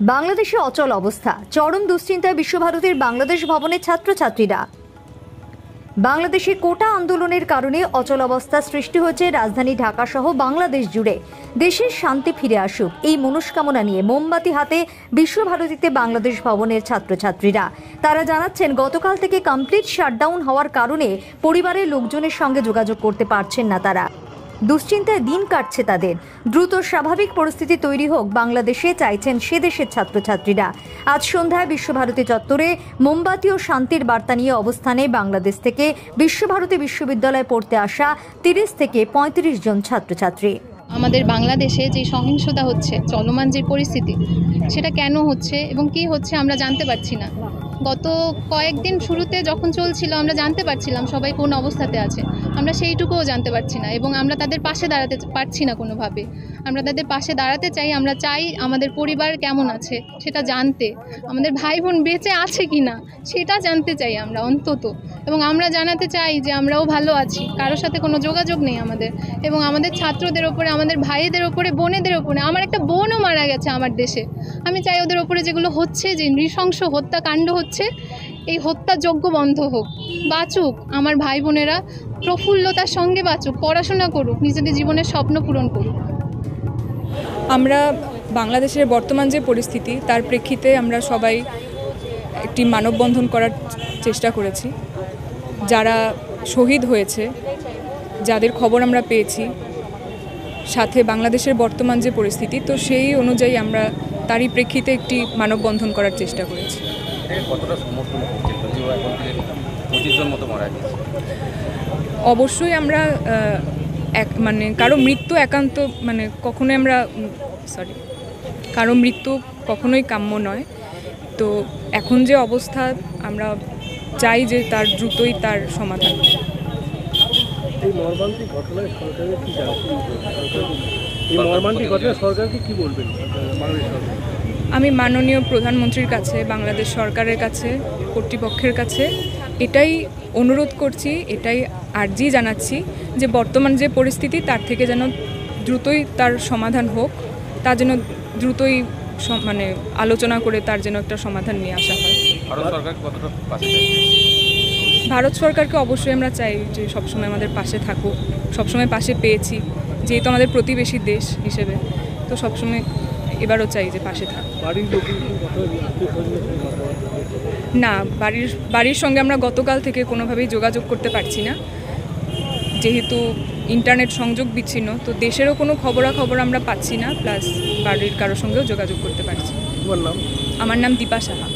বাংলাদেশে অচল অবস্থা, চরম দুশ্চিন্তায় বিশ্বভারতীর বাংলাদেশ ভবনের ছাত্রছাত্রীরা। বাংলাদেশে কোটা আন্দোলনের কারণে অচল অবস্থা সৃষ্টি হয়েছে রাজধানী ঢাকা সহ বাংলাদেশ জুড়ে। দেশের শান্তি ফিরে আসুক এই মনস্কামনা নিয়ে মোমবাতি হাতে বিশ্বভারতীতে বাংলাদেশ ভবনের ছাত্রছাত্রীরা। তারা জানাচ্ছেন, গতকাল থেকে কমপ্লিট শাটডাউন হওয়ার কারণে পরিবারের লোকজনের সঙ্গে যোগাযোগ করতে পারছেন না তারা। দুশ্চিন্তায় দিন কাটছে তাদের। দ্রুত স্বাভাবিক পরিস্থিতি তৈরি হোক বাংলাদেশে চাইছেন সে দেশের ছাত্রছাত্রীরা। আজ সন্ধ্যায় বিশ্বভারতী চত্বরে মোমবাতি ও শান্তির বার্তা নিয়ে অবস্থানে বাংলাদেশ থেকে বিশ্বভারতী বিশ্ববিদ্যালয়ে পড়তে আসা 30 থেকে 35 জন ছাত্রছাত্রী। আমাদের বাংলাদেশে যে সহিংসতা হচ্ছে, চলমান যে পরিস্থিতি, সেটা কেন হচ্ছে এবং কি হচ্ছে আমরা জানতে পারছি না। গত কয়েকদিন শুরুতে যখন চলছিল আমরা জানতে পারছিলাম সবাই কোন অবস্থাতে আছে, আমরা সেইটুকুও জানতে পারছি না এবং আমরা তাদের পাশে দাঁড়াতে পারছি না কোনোভাবে। আমরা তাদের পাশে দাঁড়াতে চাই, আমরা চাই আমাদের পরিবার কেমন আছে সেটা জানতে, আমাদের ভাই বোন বেঁচে আছে কি না সেটা জানতে চাই আমরা অন্তত, এবং আমরা জানাতে চাই যে আমরাও ভালো আছি, কারোর সাথে কোনো যোগাযোগ নেই আমাদের। এবং আমাদের ছাত্রদের ওপরে, আমাদের ভাইদের ওপরে, বোনেদের ওপরে, আমার একটা বোনও মারা গেছে আমার দেশে। আমি চাই ওদের ওপরে যেগুলো হচ্ছে, যে নৃশংস হত্যাকাণ্ড হচ্ছে, এই হত্যাযজ্ঞ বন্ধ হোক, বাঁচুক আমার ভাই বোনেরা, প্রফুল্লতার সঙ্গে বাঁচুক, পড়াশোনা করুক, নিজেদের জীবনের স্বপ্ন পূরণ করুক। আমরা বাংলাদেশের বর্তমান যে পরিস্থিতি তার প্রেক্ষিতে আমরা সবাই একটি মানববন্ধন করার চেষ্টা করেছি। যারা শহীদ হয়েছে, যাদের খবর আমরা পেয়েছি, সাথে বাংলাদেশের বর্তমান যে পরিস্থিতি, তো সেই অনুযায়ী আমরা তারই প্রেক্ষিতে একটি মানববন্ধন করার চেষ্টা করেছি। অবশ্যই আমরা কারো মৃত্যু একান্ত কারো মৃত্যু কখনোই কাম্য নয়। তো এখন যে অবস্থা, আমরা চাই যে তার দ্রুতই তার সমাধান। আমি মাননীয় প্রধানমন্ত্রীর কাছে, বাংলাদেশ সরকারের কাছে, কর্তৃপক্ষের কাছে এটাই অনুরোধ করছি, এটাই আর্জি জানাচ্ছি যে বর্তমান যে পরিস্থিতি তার থেকে যেন দ্রুতই তার সমাধান হোক, তা যেন দ্রুতই আলোচনা করে তার যেন একটা সমাধান নিয়ে আসা হয়। ভারত সরকারকে অবশ্যই আমরা চাই যে সবসময় আমাদের পাশে থাকুক, সবসময় পাশে পেয়েছি যেহেতু আমাদের প্রতিবেশী দেশ হিসেবে, তো সবসময় এবারও চাই যে পাশে থাকুক। না, বাড়ির সঙ্গে আমরা গতকাল থেকে কোনোভাবেই যোগাযোগ করতে পারছি না, যেহেতু ইন্টারনেট সংযোগ বিচ্ছিন্ন। তো দেশেরও কোনো খবরাখবর আমরা পাচ্ছি না, প্লাস বাড়ির কারোর সঙ্গেও যোগাযোগ করতে পারছি। আমার নাম দীপা সাহা।